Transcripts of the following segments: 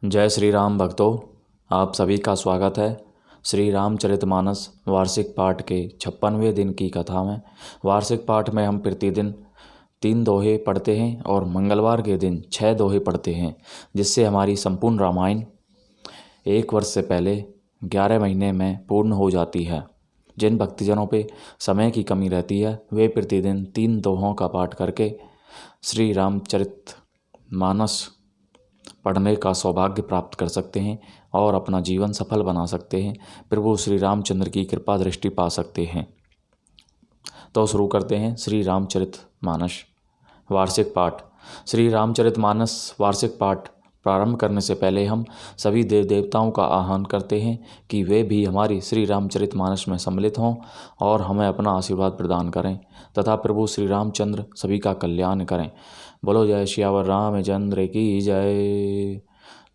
जय श्री राम भक्तों, आप सभी का स्वागत है श्री रामचरितमानस वार्षिक पाठ के 56वें दिन की कथा में। वार्षिक पाठ में हम प्रतिदिन 3 दोहे पढ़ते हैं और मंगलवार के दिन 6 दोहे पढ़ते हैं, जिससे हमारी संपूर्ण रामायण 1 वर्ष से पहले 11 महीने में पूर्ण हो जाती है। जिन भक्तजनों पे समय की कमी रहती है वे प्रतिदिन 3 दोहों का पाठ करके श्री रामचरितमानस पढ़ने का सौभाग्य प्राप्त कर सकते हैं और अपना जीवन सफल बना सकते हैं। प्रभु श्री रामचंद्र की कृपा दृष्टि पा सकते हैं। तो शुरू करते हैं श्री रामचरितमानस वार्षिक पाठ। श्री रामचरितमानस वार्षिक पाठ प्रारंभ करने से पहले हम सभी देव देवताओं का आह्वान करते हैं कि वे भी हमारी श्री रामचरितमानस में सम्मिलित हों और हमें अपना आशीर्वाद प्रदान करें तथा प्रभु श्री रामचंद्र सभी का कल्याण करें। बोलो जय श्यावर रामचंद्र की जय।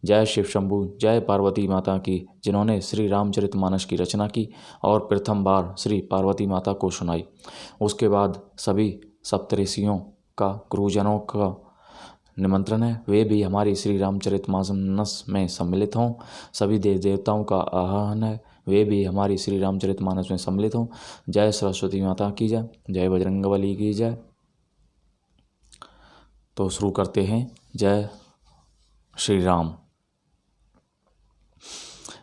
जय शिव शंभु, जय पार्वती माता की, जिन्होंने श्री रामचरितमानस की रचना की और प्रथम बार श्री पार्वती माता को सुनाई। उसके बाद सभी सप्तऋषियों का, गुरुजनों का निमंत्रण है, वे भी हमारी श्री रामचरितमानस में सम्मिलित हों। सभी देव देवताओं का आह्वान है, वे भी हमारी श्री रामचरितमानस में सम्मिलित हों। जय सरस्वती माता की जय, जय बजरंगबली की जय। तो शुरू करते हैं। जय श्री राम।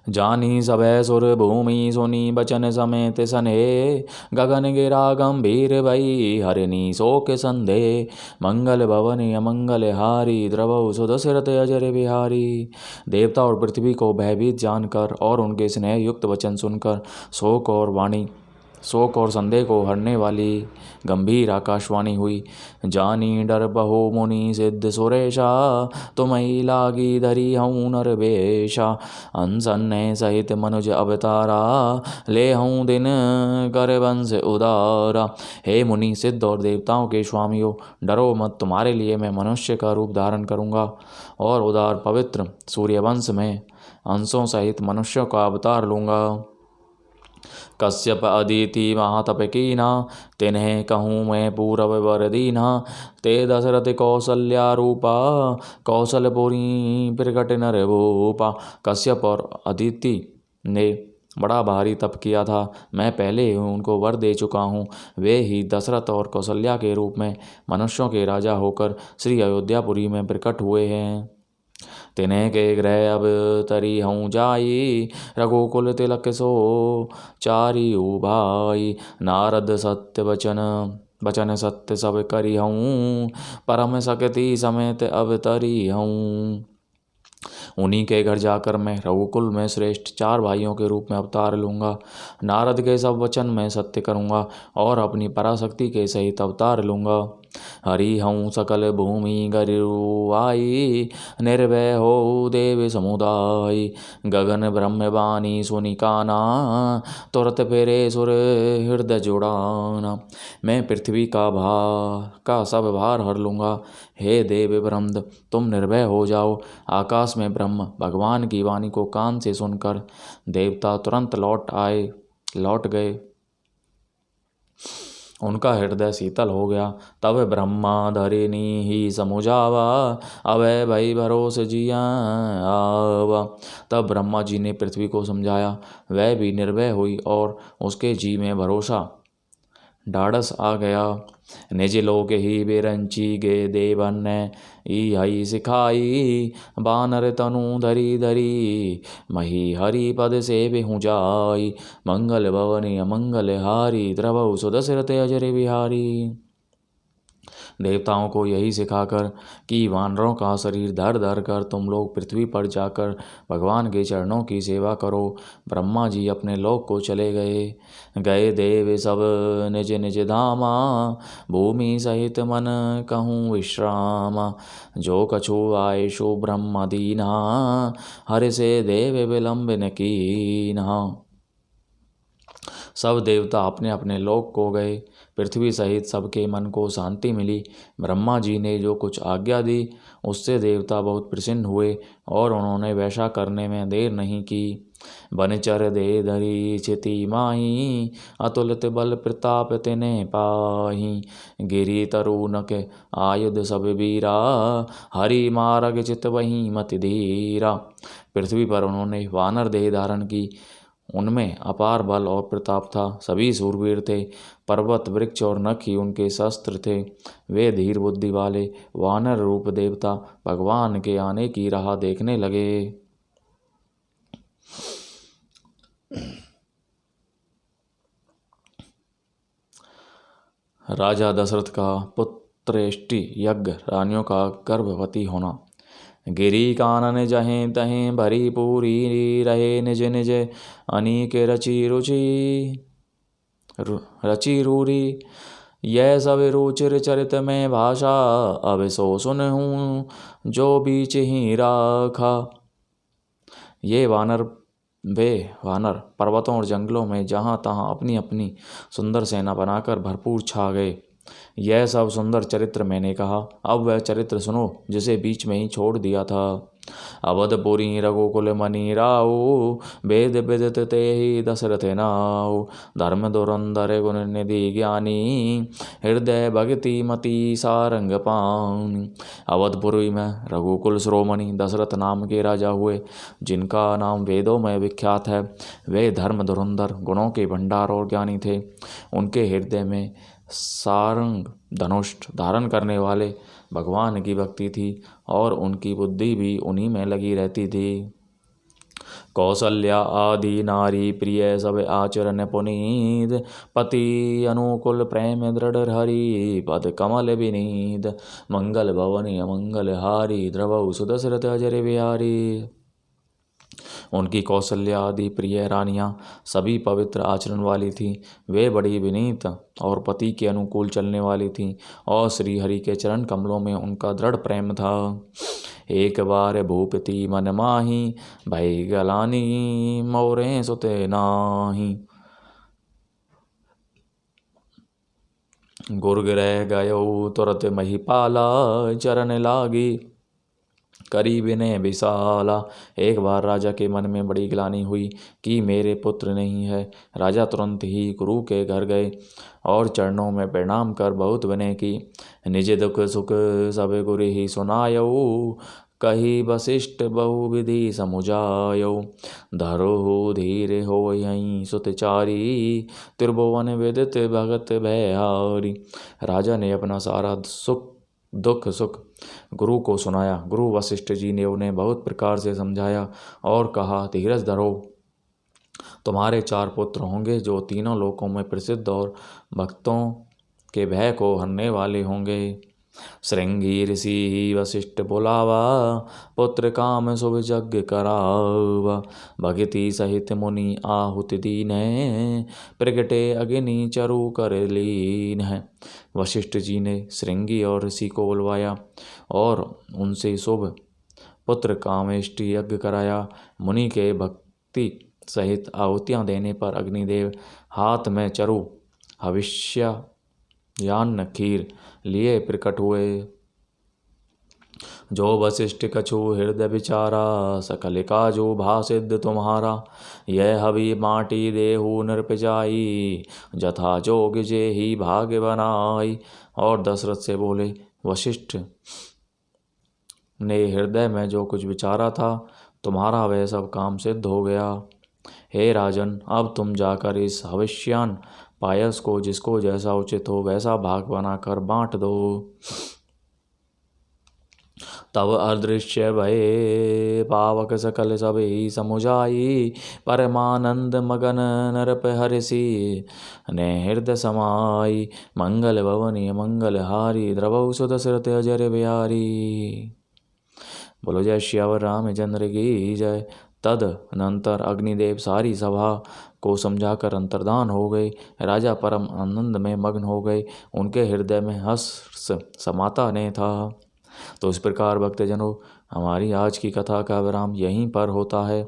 जानी सबे सुर भूमि सुनी बचन समेत सने, गगन गिरा गंभीर भई हरिनी शोक संधे। मंगल भवन अमंगल हारी द्रवौ सुदशरथ अजर बिहारी। देवता और पृथ्वी को भयभीत जानकर और उनके स्नेह युक्त वचन सुनकर शोक और संदेह को हरने वाली गंभीर आकाशवाणी हुई। जानी डर बहो मुनि सिद्ध सुरेशा, तुम्हें लागी धरी हूँ नर बेशा। अनसन्ने सहित मनुज अवतारा, ले हूँ दिन कर वंश उदारा। हे मुनि, सिद्ध और देवताओं के स्वामियों, डरो मत, तुम्हारे लिए मैं मनुष्य का रूप धारण करूँगा और उदार पवित्र सूर्यवंश में अंशों सहित मनुष्यों का अवतार लूँगा। कश्यप अदिति महातप कीना, तिन्हें कहूँ मैं पूरब वर दीना। ते दशरथ कौशल्या रूपा, कौशलपुरी प्रकट नर भूपा। कश्यप और अदिति ने बड़ा भारी तप किया था, मैं पहले ही उनको वर दे चुका हूँ। वे ही दशरथ और कौशल्या के रूप में मनुष्यों के राजा होकर श्री अयोध्यापुरी में प्रकट हुए हैं। तिन्हें के गृह अब तरी हूँ जाई, रघुकुल तिलक सो चारी भाई। नारद सत्य बचन सत्य सब करी हूँ, परम शक्ति समेत अवतरी हूँ। उन्हीं के घर जाकर मैं रघुकुल में श्रेष्ठ 4 भाइयों के रूप में अवतार लूँगा। नारद के सब वचन मैं सत्य करूँगा और अपनी पराशक्ति के सहित अवतार लूँगा। हरि हूँ सकल भूमि गरिरुआई, निर्भय हो देव समुदाय। गगन ब्रह्मवाणी सुनि काना, तुरत फेरे सुर हृदय जुड़ाना। मैं पृथ्वी का सब भार हर लूँगा। हे देव ब्रह्म, तुम निर्भय हो जाओ। आकाश में ब्रह्म भगवान की वाणी को कान से सुनकर देवता तुरंत लौट गए। उनका हृदय शीतल हो गया। तब ब्रह्मा धरिनी ही समुझावा, अभय भई भरोस जिया आवा। तब ब्रह्मा जी ने पृथ्वी को समझाया, वह भी निर्भय हुई और उसके जी में भरोसा ढाढ़स आ गया। निज लोक ही बिरंची गे देवन ने, हई सिखाई बानर तनु धरी धरी। मही हरि पद से बिहु जाई, मंगल भवन अमंगल हारी द्रवौ सुदशरथ अजर बिहारी। देवताओं को यही सिखाकर कि वानरों का शरीर धर धर कर तुम लोग पृथ्वी पर जाकर भगवान के चरणों की सेवा करो, ब्रह्मा जी अपने लोक को चले गए देव सब निज निज धामा, भूमि सहित मन कहूँ विश्रामा। जो कछु आयशु ब्रह्म दीना, हरि से देव विलंब न कीन्हा। सब देवता अपने अपने लोक को गए। पृथ्वी सहित सबके मन को शांति मिली। ब्रह्मा जी ने जो कुछ आज्ञा दी उससे देवता बहुत प्रसन्न हुए और उन्होंने वैसा करने में देर नहीं की। बनचर दे धरी छिति माही, अतुलित बल प्रताप तिने पाही। गिरी तरुनक आयुध सब वीरा, हरि मारग चित वही मति धीरा। पृथ्वी पर उन्होंने वानर देह धारण की। उनमें अपार बल और प्रताप था। सभी सूरवीर थे। पर्वत वृक्ष और नख ही उनके शस्त्र थे। वे धीर बुद्धि वाले वानर रूप देवता भगवान के आने की राह देखने लगे। राजा दशरथ का पुत्रेष्टि यज्ञ, रानियों का गर्भवती होना। गिरी कानन जहें तहें भरी पूरी, रहे निज निज अनीक रची रूरी। यह सब रुचिर चरित में भाषा, अब सो सुनहूँ जो बीच ही राखा। ये वे वानर पर्वतों और जंगलों में जहाँ तहाँ अपनी अपनी सुंदर सेना बनाकर भरपूर छा गए। यह सब सुंदर चरित्र मैंने कहा। अब वह चरित्र सुनो जिसे बीच में ही छोड़ दिया था। अवधपुरी रघुकुल मणि राऊ, वेद विदित ते ही दशरथ नाऊ। धर्म धुरंधर गुण निधि ज्ञानी, हृदय भक्ति मति सारंग पानी। अवधपुरी में रघुकुल शिरोमणि दशरथ नाम के राजा हुए, जिनका नाम वेदों में विख्यात है। वे धर्म धुरंधर, गुणों के भंडार और ज्ञानी थे। उनके हृदय में सारंग धनुष धारण करने वाले भगवान की भक्ति थी और उनकी बुद्धि भी उन्हीं में लगी रहती थी। कौशल्या आदि नारी प्रिय सब आचरण पुनीत, पति अनुकूल प्रेम दृढ़ हरि पद कमल विनीत। मंगल भवनी अमंगल हारी, द्रवौ सुदशरथ अजर बिहारी। उनकी कौशल्या आदि प्रिय रानियां सभी पवित्र आचरण वाली थीं। वे बड़ी विनीत और पति के अनुकूल चलने वाली थीं और श्री हरि के चरण कमलों में उनका दृढ़ प्रेम था। एक बार भूपति मन माही, भई गलानी मोरे सुते नाही। गुर्ग रह गयो तुरत महिपाला, चरण लागी करी विनय विशाला। एक बार राजा के मन में बड़ी ग्लानि हुई कि मेरे पुत्र नहीं है। राजा तुरंत ही गुरु के घर गए और चरणों में प्रणाम कर बहुत विनय की। निज दुख सुख सब गुरु ही सुनायो, कही वशिष्ठ बहुविधि समुझायो। धरो धीर हो यहीं सुतचारी, त्रिभुवन विदित भगत भयहारी। राजा ने अपना सारा दुख सुख गुरु को सुनाया। गुरु वशिष्ठ जी ने उन्हें बहुत प्रकार से समझाया और कहा, धीरज धरो, तुम्हारे 4 पुत्र होंगे जो तीनों लोकों में प्रसिद्ध और भक्तों के भय को हरने वाले होंगे। श्रृंगी ऋषि वशिष्ठ बुलावा, पुत्र काम शुभ यज्ञ करावा। भगति सहित मुनि आहुति दीन है, प्रगटे अग्नि चरु कर लीन है। वशिष्ठ जी ने श्रृंगी और ऋषि को बुलवाया और उनसे शुभ पुत्र कामेष्टि यज्ञ कराया। मुनि के भक्ति सहित आहुतियाँ देने पर अग्निदेव हाथ में चरु हविष्य यान्न खीर लिए प्रकट हुए। जो वशिष्ठ कछु हृदय विचारा, सकल काजू भासिद्ध तुम्हारा। यह हवि माटी देहु नृप जाई, जथा जोग जे ही भाग्य बनाई। और दशरथ से बोले, वशिष्ठ ने हृदय में जो कुछ विचारा था, तुम्हारा वह सब काम सिद्ध हो गया। हे राजन, अब तुम जाकर इस हविष्यान पायस को जिसको जैसा उचित हो वैसा भाग बनाकर बांट दो। तब अदृश्य भये पावक सकल सबहि समुझाई, परमानंद मगन नरप हर्षि ने हृदय समाई। मंगल भवनी मंगल हारी, द्रवौ सुदशरथ अजर बिहारी। बोलो जय श्यावर रामचंद्र की जय। तदनंतर अग्निदेव सारी सभा को समझाकर अंतर्धान हो गए। राजा परम आनंद में मग्न हो गए। उनके हृदय में हर्ष समाता नहीं था। तो इस प्रकार भक्तजनों, हमारी आज की कथा का विराम यहीं पर होता है।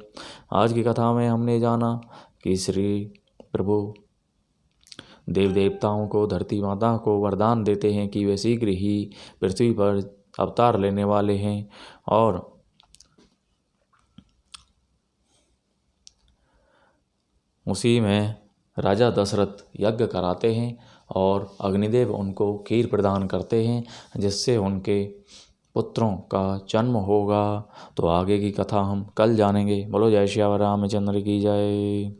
आज की कथा में हमने जाना कि श्री प्रभु देव देवताओं को, धरती माता को वरदान देते हैं कि वे शीघ्र ही पृथ्वी पर अवतार लेने वाले हैं और उसी में राजा दशरथ यज्ञ कराते हैं और अग्निदेव उनको खीर प्रदान करते हैं जिससे उनके पुत्रों का जन्म होगा। तो आगे की कथा हम कल जानेंगे। बोलो जय श्री रामचंद्र की जय।